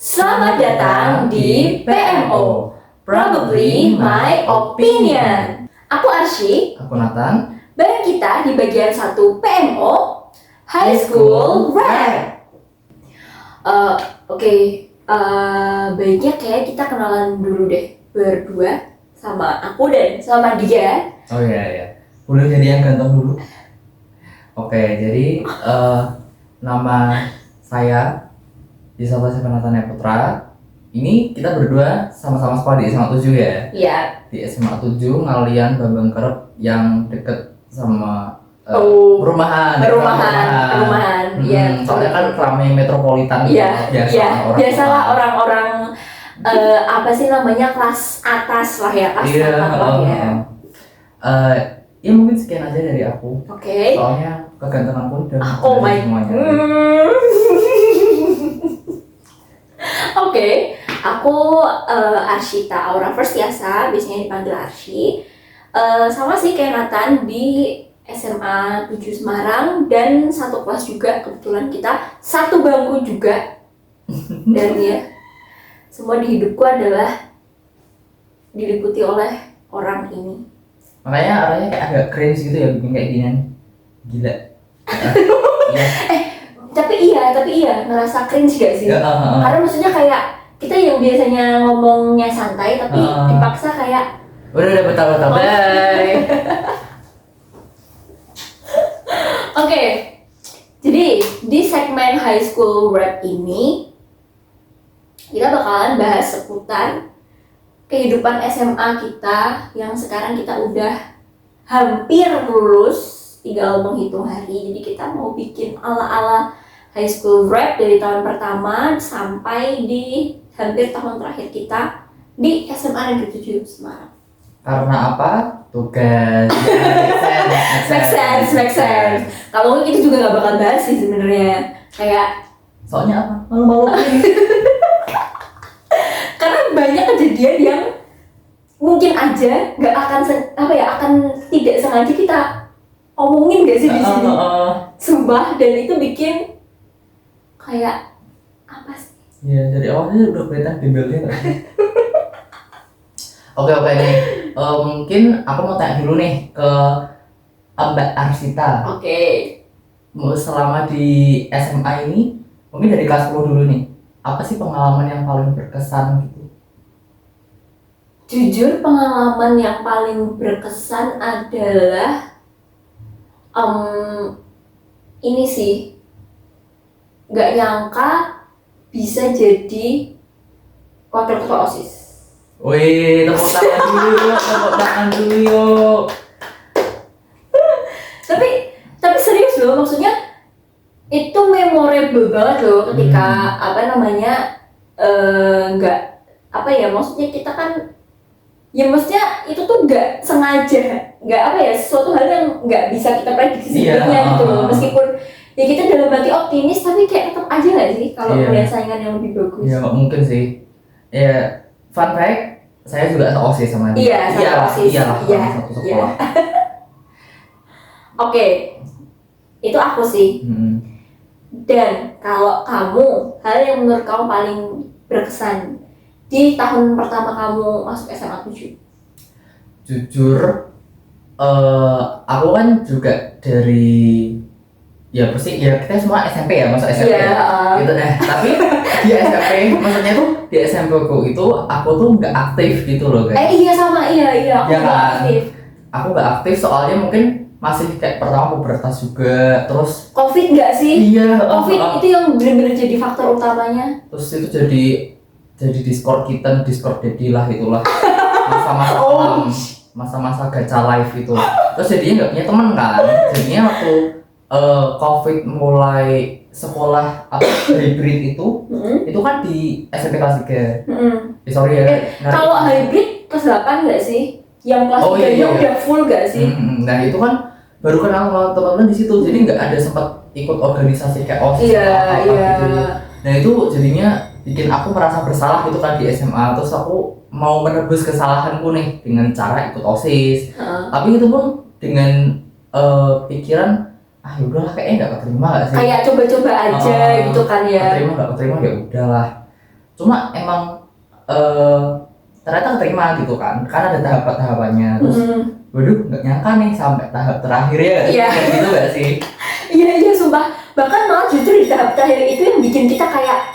Selamat datang di PMO, Probably My Opinion. Aku Arsy, Aku Nathan. bareng kita di bagian 1 PMO, High School Rap. Baiknya kayak kita kenalan dulu deh, berdua, sama aku dan sama dia. Oh iya. Boleh jadi yang ganteng dulu. Oke, jadi nama saya disapa Nathan Putra. Ini kita berdua sama-sama sekolah di SMA 7 ya. Iya. Di SMA 7 ngalian Bambang Kerep yang deket sama perumahan. Iya. Soalnya kan ramai metropolitan. Iya. Biasalah orang-orang apa sih namanya, kelas atas lah ya, kelas atas lah ya. Ya mungkin sekian aja dari aku. Oke. Soalnya kegantengan pun udah Oh my semuanya. Oke, aku Arshita Aura Firstiasa, biasanya dipanggil Arsy. Sama sih kayak Nathan di SMA 7 Semarang dan satu kelas juga, kebetulan kita satu bangku juga. Dan ya, semua di hidupku adalah diliputi oleh orang ini. Makanya arahnya kayak agak cringe gitu ya, bikin kayak ginian. Gila. Iya. Tapi iya ngerasa cringe gak sih? Ya, Karena maksudnya kayak kita yang biasanya ngomongnya santai tapi dipaksa kayak udah betul. Bye. Oke, jadi di segmen High School Rap ini kita bakalan bahas seputar kehidupan SMA kita yang sekarang kita udah hampir lulus, tinggal menghitung hari. Jadi kita mau bikin ala-ala High School Rap dari tahun pertama sampai di hampir tahun terakhir kita di SMA Negeri 7 Semarang. Karena apa? Tugas. Make sense. Kalau mungkin kita juga nggak bakal bahas sih sebenarnya. Kayak soalnya apa? Malu-malu. Karena banyak kejadian yang mungkin aja nggak akan akan tidak sengaja kita omongin gak sih di sini. Sumpah, dan itu bikin kayak apa sih? Ya dari awalnya udah kelihatan bimbelnya nggak sih? Oke nih. Mungkin aku mau tanya dulu nih ke Mbak Arshita. Oke. Selama di SMA ini, mungkin dari kelas 10 dulu nih. Apa sih pengalaman yang paling berkesan gitu? Jujur, pengalaman yang paling berkesan adalah ini sih, nggak nyangka bisa jadi wakil ketua OSIS. Wih, tepuk tangan dulu yuk. Tapi serius loh, maksudnya itu memorable banget loh ketika maksudnya kita kan ya maksudnya itu tuh nggak sengaja, sesuatu hal yang nggak bisa kita prediksi sebelumnya gitu loh. Meskipun ya kita dalam hati optimis, tapi kayak tetap aja nggak sih kalau melihat saingan yang lebih bagus. Iya, nggak mungkin sih. Ya, fun fact, saya juga OSIS sama dia. OSIS. Satu sekolah. Oke, itu aku sih. Dan kalau kamu, hal yang menurut kamu paling berkesan di tahun pertama kamu masuk SMA 7? Jujur, aku kan juga dari kita semua SMP ya, masuk SMP gitu deh. Tapi di SMP, maksudnya tuh di SMP ku itu aku tuh nggak aktif gitu loh guys. Aku nggak aktif. Aku nggak aktif soalnya mungkin masih kayak pertama pubertas juga, terus COVID nggak sih? Iya. COVID itu yang benar-benar jadi faktor utamanya. Terus itu jadi Discord jadilah itulah masa-masa masa-masa gacha live itu. Terus jadinya nggak punya teman kan. Jadinya waktu COVID mulai sekolah hybrid itu kan di SMP kelas 3. Sorry ya. Kalau hybrid kelas 8 nggak sih? Yang kelas 3-nya udah full nggak sih? Nah itu kan baru kenal sama teman-teman di situ, jadi nggak ada sempat ikut organisasi kayak OSIS gitu. Nah itu jadinya bikin aku merasa bersalah gitu kan di SMA. Terus aku mau menebus kesalahanku nih dengan cara ikut OSIS. Tapi itu pun dengan pikiran yaudahlah kayaknya nggak keterima nggak sih? Kayak coba-coba aja gitu kan ya. Keterima nggak keterima ya udahlah. cuma emang ternyata keterima gitu kan, karena ada tahap-tahapannya. Terus waduh nggak nyangka nih sampai tahap terakhir ya. Iya. Gitu gak sih? Iya sumpah, bahkan malah justru di tahap terakhir itu yang bikin kita kayak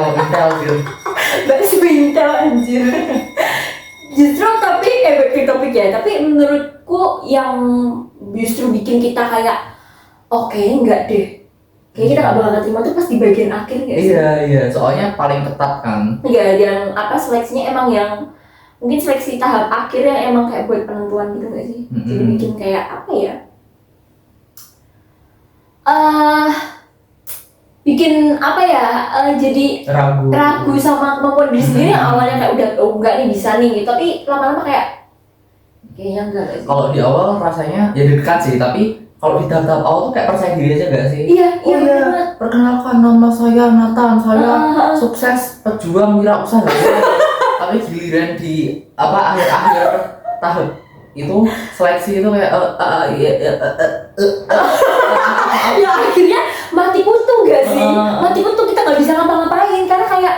Intel gitu. bakso intel anjir. Justru tapi back to topik ya, tapi menurutku yang justru bikin kita kayak oke, enggak deh, kayak kita nggak bakal terima tuh pas di bagian akhir nggak sih? Iya, soalnya paling ketat kan. Iya, yang apa seleksinya emang yang mungkin seleksi tahap akhir yang emang kayak buat penentuan gitu nggak sih? Jadi bikin kayak apa ya? Bikin apa ya? Jadi ragu sama kemampuan diri sendiri yang awalnya kayak udah enggak nih bisa nih, gitu. Tapi lama-lama kayak kayaknya enggak sih. Kalau di awal rasanya ya dekat sih, tapi kalau di tahap-tahap awal tuh kayak percaya diri aja gak sih? Iya benar. Perkenalkan nama saya Nathan, saya sukses pejuang wirausaha. Tapi giliran di akhir-akhir tahap itu seleksi itu kayak ya akhirnya mati kutu gak sih? Mati kutu, kita nggak bisa ngapa-ngapain karena kayak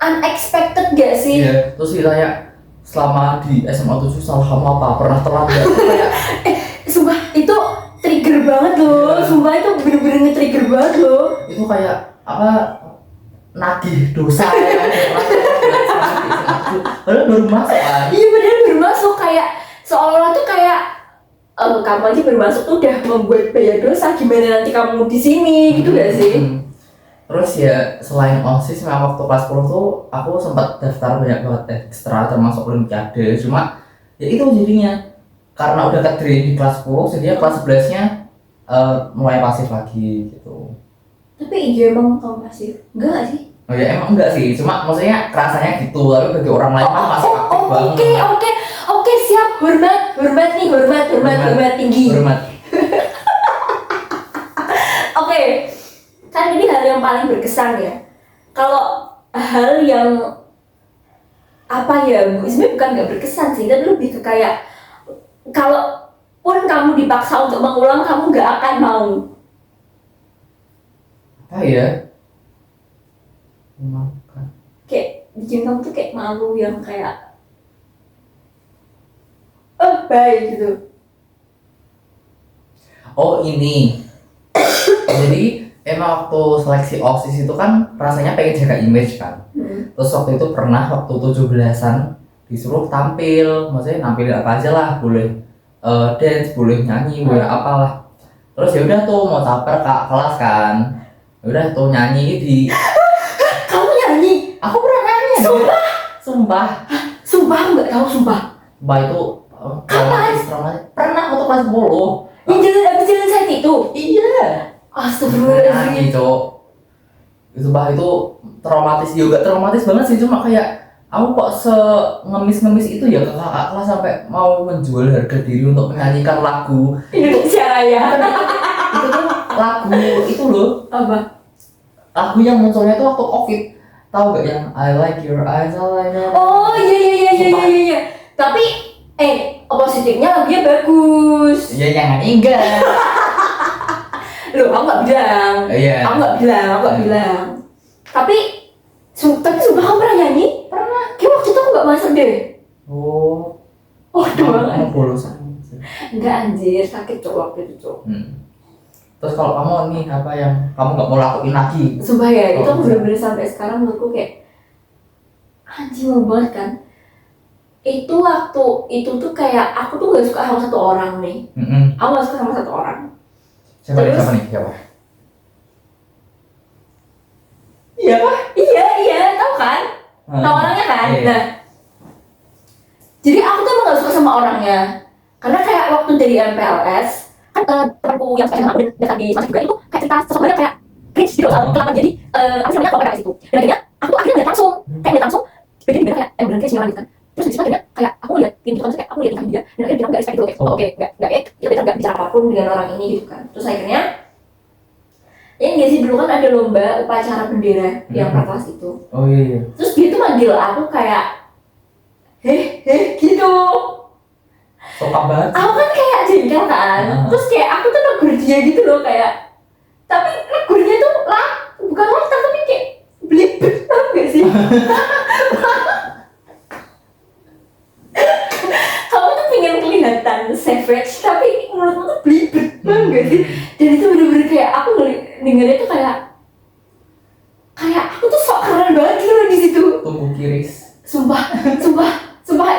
unexpected gak sih? Iya, terus ditanya selama di SMA 7 salah kamu apa? Pernah telat gak? Kayak sumpah itu trigger banget loh. Sumpah itu bener-bener nge-trigger banget loh. Itu kayak apa, nagih dosa ya. Padahal baru masuk kan? Iya bener, baru masuk, kayak seolah-olah tuh kayak kamu aja baru masuk tuh udah membuat bayar dosa, gimana nanti kamu di sini gitu gak sih? Terus ya selain OSIS, memang waktu kelas 10 tuh aku sempat daftar banyak banget ekstra termasuk olimpiade. Cuma ya itu jadinya karena udah ke-drain di kelas 10, jadi kelas 11-nya mulai pasif lagi gitu. Tapi iya emang kamu pasif? Enggak gak sih? Oh ya emang enggak sih, cuma maksudnya rasanya gitu, tapi bagi orang lain kan masih aktif banget. Oke, siap, hormat tinggi. Hormat. Oke, kan ini hal yang paling berkesan ya. Kalau hal yang apa ya, sebenarnya bukan nggak berkesan sih, tapi lebih ke kayak kalau pun kamu dipaksa untuk mengulang, kamu nggak akan mau. Apa ya? Makan. Kayak bikin kamu tuh kayak malu yang kayak bye gitu. Oh ini. Jadi emang waktu seleksi OSIS itu kan rasanya pengen jaga image kan. Terus waktu itu pernah waktu 17-an disuruh tampil, maksudnya nampilin apa aja lah, boleh dance, boleh nyanyi, boleh apalah. Terus ya udah tuh mau caper kak kelas kan. Ya udah tuh nyanyi di. Kamu nyanyi? Aku pernah nyanyi. Sumpah. Sumpah aku nggak tahu sumpah. Mbak itu kapan? Pernah waktu kelas 10. Yang abis jalan saat itu? Iya. Astagfirullahaladzim. Cok. Itu bah itu traumatis juga, traumatis banget sih, cuma kayak aku kok ngemis itu ya ke kakak kelas sampai mau menjual harga diri untuk menyanyikan lagu Indonesia Raya. itu tuh lagu itu loh, Apa? lagu yang munculnya tuh waktu COVID, tahu gak yang I like your eyes, I like your... Oh iya. Tapi positifnya lagunya bagus. Iya yang enggak. Loh, aku nggak bilang. Iya. Aku nggak bilang. Tapi sumpah kamu pernah nyanyi? Pernah. Kayak waktu itu aku nggak masuk deh. Oh. Doang. Kamu bolosan. Enggak anjir, sakit cowok waktu itu cowok. Terus kalau kamu nih apa yang kamu nggak mau lakuin lagi? Sumpah ya, itu aku bener-bener sampai sekarang menurutku kayak anjing mau banget kan. Itu waktu itu tuh kayak aku tuh gak suka sama satu orang nih. Aku gak suka sama satu orang. Siapa nih? Iya, tahu kan? Tahu orangnya kan? Iya. Nah, jadi aku tuh emang gak suka sama orangnya. Karena kayak waktu dari MPLS kan temanku yang sekarang aku dekat di masjid juga itu kayak cerita sesuatu kayak cringe gitu, kenapa jadi apa sih namanya kalau kayak situ. Dan akhirnya aku akhirnya ngeliat langsung bikin dia kayak beneran kayak sinyalan gitu kan. Terus disitu akhirnya kayak aku lihat tim itu kayak aku lihat dia dan akhirnya dia nggak respect gitu, oke kita nggak bicara apapun dengan orang ini gitu kan. Terus akhirnya ya nggak sih, dulu kan ada lomba upacara bendera yang prakelas itu. Oh iya. Terus dia tuh manggil aku kayak gitu. Sopan banget. Aku kan kayak jengkel kan. Terus kayak aku tuh negur dia gitu loh, kayak tapi legurnya tuh bukan lontar tapi kayak blibet, tau gak sih? Kamu tuh pengen kelihatan savage tapi menurutmu tuh blibet, tau gak sih? Dan itu bener-bener kayak aku dengernya tuh kayak aku tuh sok keren banget gitu loh di situ. Tumbuh kiris. Sumpah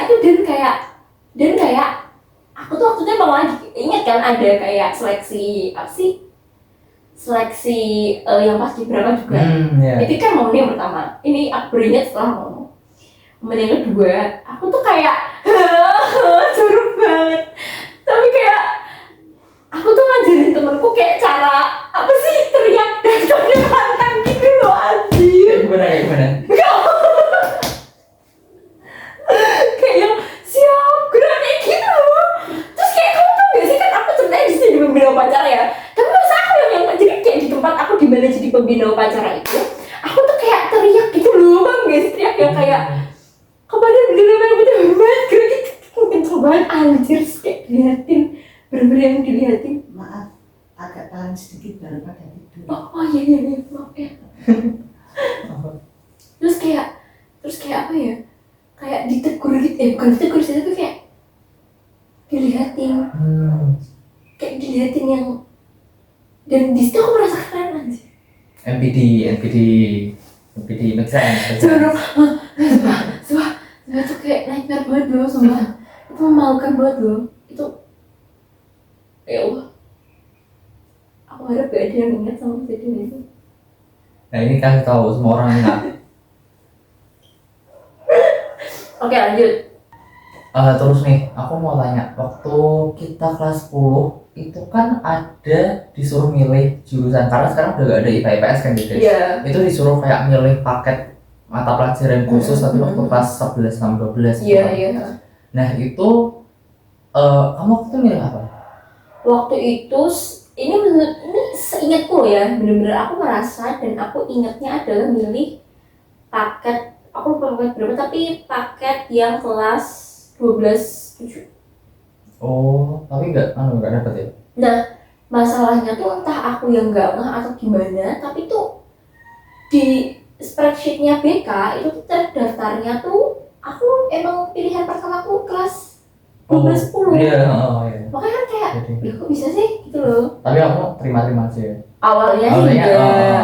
itu dan kayak aku tuh waktu itu emang lagi ingat kan ada kayak seleksi apa sih? Seleksi yang pas berapa juga. Yeah. Itu kan momen yang pertama. Ini aku beringat setelah momen yang kedua, aku tuh kayak jorok banget. Tapi kayak aku tuh ngajarin temenku kayak cara apa sih teriak dan tanda pantang gitu loh anjir. Gimana? Kayak yang siap gerak kayak gitu loh. Terus kayak kamu tau gak sih kan aku ceritanya di sini pembina upacara ya. Tapi masa aku yang jadi kayak di tempat aku di mana jadi pembina upacara itu, aku tuh kayak teriak gitu loh bang guys, teriak yang kayak kepada bener-bener gerak gitu kenceng banget anjir, kayak diliatin bener-bener yang diliatin. Maaf, agak tahan sedikit daripada tidur. Oh iya maaf ya. Terus kayak apa ya? Kayak ditegur gitu, bukan ditegur sih, tapi kayak dilihatin, kayak dilihatin yang, dan di situ aku merasa keren aja. NPD make sense. Jorok, sumpah tuh kayak nightmare banget loh, sumpah. Itu memalukan banget loh, itu. Ya Allah, aku harap gak ada yang ingat sama kejadian itu. Nah ini kan tahu semua orang ingat. Oke lanjut. Terus nih, aku mau tanya, waktu kita kelas 10 itu kan ada disuruh milih jurusan, karena sekarang udah gak ada IPA IPS kan gitu. Iya. Itu disuruh kayak milih paket mata pelajaran khusus tapi waktu kelas 11 sama 12 gitu. Iya. Nah itu kamu waktu itu milih apa? Waktu itu ini seingatku ya, bener-bener aku merasa dan aku ingatnya adalah milih paket, aku lupa paket berapa, tapi paket yang kelas 12/7. Oh, tapi nggak dapet ya? Nah, masalahnya tuh entah aku yang nggak ngeh atau gimana, tapi tuh di spreadsheetnya BK itu tuh terdaftarnya tuh aku emang pilihan pertama aku kelas 12/10. Iya. Makanya kan kayak, Jadi, kok bisa sih gitu loh. tapi aku terima aja ya. Awalnya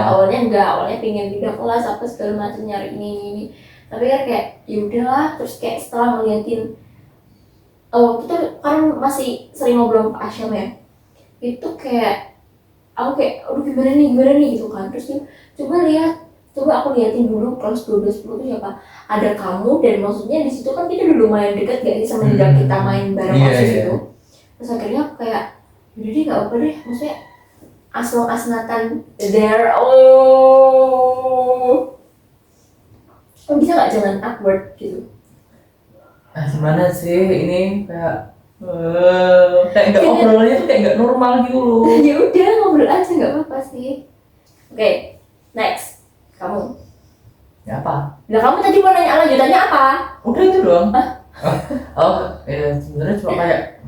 Awalnya, awalnya pengen pindah kelas apa segala macam, nyari ini. Tapi kan kayak ya udahlah, terus kayak setelah ngeliatin kita kan masih sering ngobrol ke Asyam ya, itu kayak aku kayak aduh gimana nih gitu kan. Terus coba aku liatin dulu kelas 12/10 itu siapa, ada kamu, dan maksudnya di situ kan kita udah lumayan dekat gak sih semenjak kita main bareng waktu itu. Terus akhirnya aku kayak udah deh gak apa deh, maksudnya as long as Nathan there. Bisa gak jangan awkward gitu. Gimana sih ini kayak nggak obrolannya tuh kayak nggak normal gitu loh. Ya udah ngobrol aja nggak apa-apa sih. Oke, next kamu. Ya apa? Nah kamu tadi mau nanya lanjutannya apa? Udah itu doang. Ya sebenarnya cuma kayak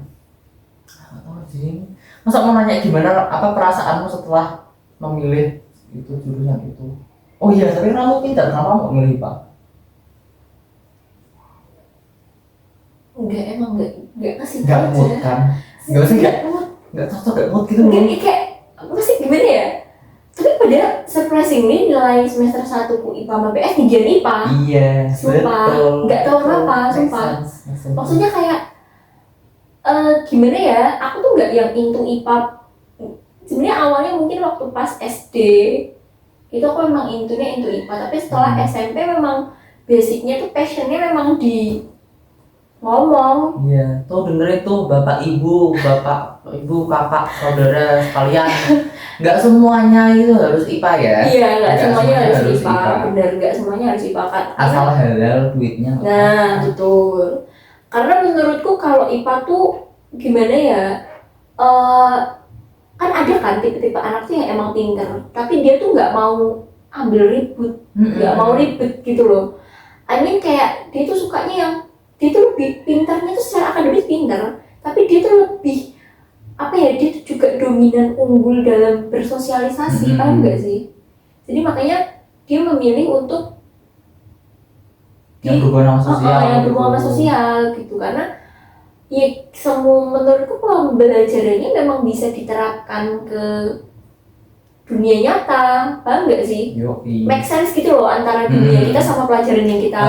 jadi masa mau nanya gimana apa perasaanmu setelah memilih itu jurusan itu. Oh iya, tapi kamu pintar, kenapa mau milih Pak? Enggak kasih Nggak mood kan? Nggak usah nggak cocok, nggak mood gitu loh. Kayak apa sih gimana ya? Tapi pada surprisingly nilai semester 1 IPA sama PS tinggian IPA. Iya, Sumpah, betul. nggak tahu kenapa, sumpah. Maksudnya kayak gimana ya? Aku tuh nggak yang into IPA. Sebenarnya awalnya mungkin waktu pas SD itu aku memang into IPA, tapi setelah SMP memang basicnya tuh passionnya memang di ngomong. Iya, tuh dengerin tuh bapak ibu, kakak, saudara sekalian. Nggak semuanya itu harus IPA ya. Iya, nggak semuanya harus IPA. Bener, nggak semuanya harus IPA kan. Asal halal duitnya. Nah, betul. Karena menurutku kalau IPA tuh gimana ya? Kan ada kan tipe-tipe anak tuh yang emang pinter, tapi dia tuh nggak mau ambil ribut, nggak mau ribet gitu loh. I mean kayak dia tuh sukanya yang dia tuh lebih pintarnya tuh secara akademis pintar, tapi dia tuh lebih apa ya, dia tuh juga dominan unggul dalam bersosialisasi, paham nggak sih? Jadi makanya dia memilih untuk yang berhubungan sama sosial, yang berhubungan sama sosial gitu, karena ya semua menurutku pembelajarannya memang bisa diterapkan ke dunia nyata, paham nggak sih? Yoi. Make sense gitu loh antara dunia kita sama pelajaran yang kita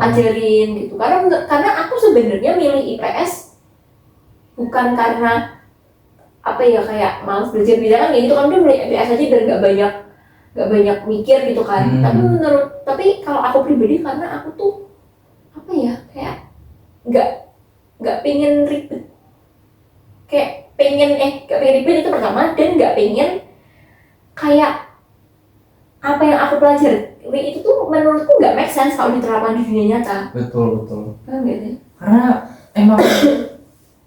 ajarin gitu. Karena aku sebenarnya milih IPS bukan karena apa ya, kayak malas belajar bidang kan gitu kan, dia milih IPS aja biar nggak banyak mikir gitu kan. Tapi kalau aku pribadi, karena aku tuh apa ya, kayak nggak pengen ribet, kayak nggak pengen ribet itu pertama, dan nggak pengen kayak apa yang aku pelajari itu tuh menurutku nggak make sense kalau diterapkan di dunia nyata. Betul. Paham nggak sih? Karena emang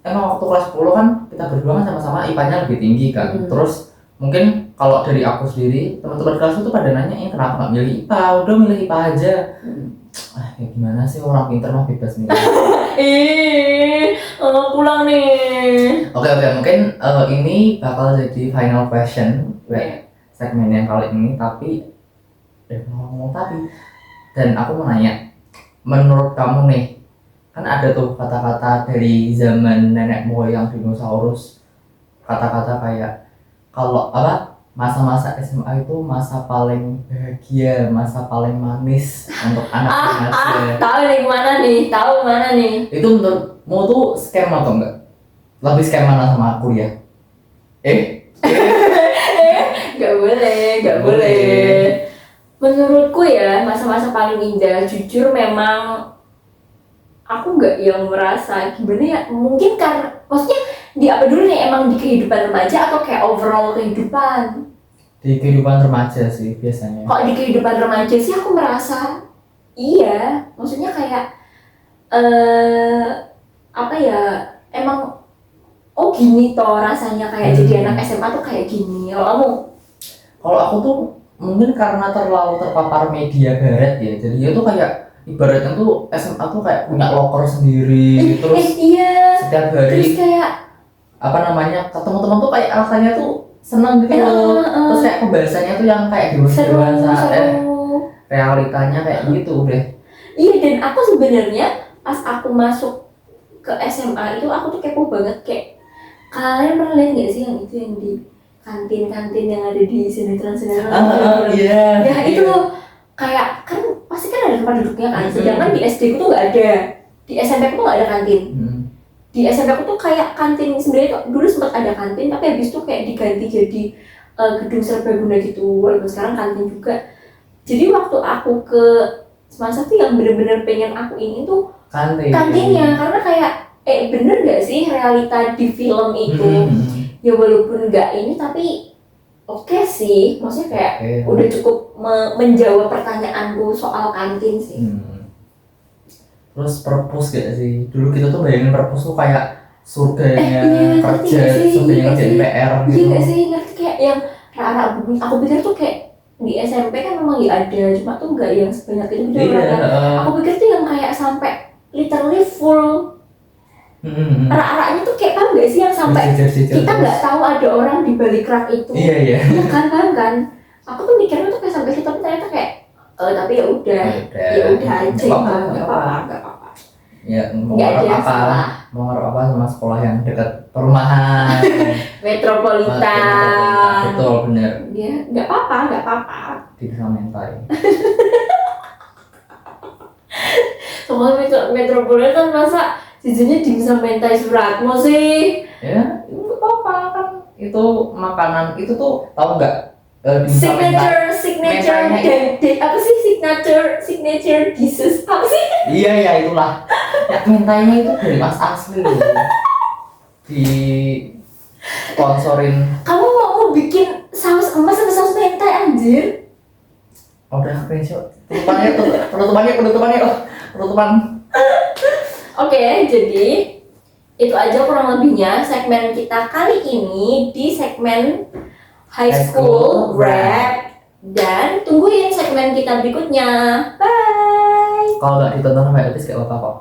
waktu kelas 10 kan kita berdua kan sama-sama IPA-nya lebih tinggi kan. Terus mungkin kalau dari aku sendiri, teman-teman kelas itu pada nanya, kenapa nggak milih IPA? Udah milih IPA aja. Ya gimana sih, orang pintar mah bebas milih. Pulang nih. Oke, mungkin ini bakal jadi final question segmen yang kali ini, tapi dan aku mau nanya, menurut kamu nih, kan ada tuh kata-kata dari zaman nenek moyang dinosaurus, kata-kata kayak kalau masa-masa SMA itu masa paling bahagia, masa paling manis untuk anak remaja. Tahu mana nih? Itu menurutmu tuh scam atau enggak? Lebih scam mana sama kuliah? Gak boleh. Menurutku ya, masa-masa paling indah, jujur memang aku nggak yang merasa gimana ya, mungkin karena maksudnya di apa dulu nih, emang di kehidupan remaja atau kayak overall kehidupan? Di kehidupan remaja sih biasanya. Kok di kehidupan remaja sih aku merasa iya, maksudnya kayak apa ya, emang gini toh rasanya kayak jadi anak SMA tuh kayak gini. Kalau aku tuh mungkin karena terlalu terpapar media barat ya, jadi dia tuh kayak ibaratnya tuh SMA tuh kayak punya loker sendiri, terus setiap hari terus kayak ketemu teman tuh kayak rasanya tuh seneng gitu loh. Terus kayak pembahasannya tuh yang kayak dewasa, realitanya kayak gitu deh. Iya, dan aku sebenarnya pas aku masuk ke SMA itu aku tuh kepo banget, kayak kalian pernah lihat nggak sih yang itu yang di kantin yang ada di sinetron Iya. Ya itu loh, kayak kan pasti kan ada tempat duduknya kan, sedangkan di SD ku tuh nggak ada, di SMP ku tuh nggak ada kantin. Di SMP aku tuh kayak kantin sebenarnya tuh dulu sempat ada kantin, tapi habis itu kayak diganti jadi gedung serbaguna gitu, walaupun sekarang kantin juga. Jadi waktu aku ke semasa tuh yang bener-bener pengen aku ini tuh kantinnya, karena kayak bener gak sih realita di film itu? Ya walaupun nggak ini, tapi oke sih, maksudnya kayak udah cukup menjawab pertanyaanku soal kantin sih. Terus purpose gak sih? Dulu kita tuh bayangin purpose tuh kayak surganya kerja, surganya kerja PR gitu. Iya gak sih, ngerti kayak yang rara bumi. Aku pikir tuh kayak di SMP kan memang ya ada, cuma tuh nggak yang sebanyak itu gitu. Aku pikir tuh yang kayak sampai literally full. Rak-raknya tuh kayak paham gak sih, yang sampai kita nggak tahu ada orang di balik rak itu. Iya kan, paham kan? Aku tuh mikirnya tuh kayak sampai situ, tapi ternyata kayak tapi ya udah aja, nggak apa-apa. Ya mau apa sama sekolah yang dekat perumahan. Metropolitan. Betul, bener. Ya nggak apa-apa. Bisa mentai. Soal metropolitan masa jajannya dimsum mentai Suratmo sih? Ya, nggak apa-apa kan. Itu makanan itu tuh tahu nggak? Signature dishes apa sih? Iya itulah. Ya mentainya itu dari Mas Asli loh. Di sponsorin. Kamu mau bikin saus emas atau saus mentai anjir? Udah screenshot. Penutupan. Oke, jadi itu aja kurang lebihnya segmen kita kali ini di segmen High School Rap, dan tungguin segmen kita berikutnya. Bye. Kalau nggak ditonton sampai habis gak apa-apa kok.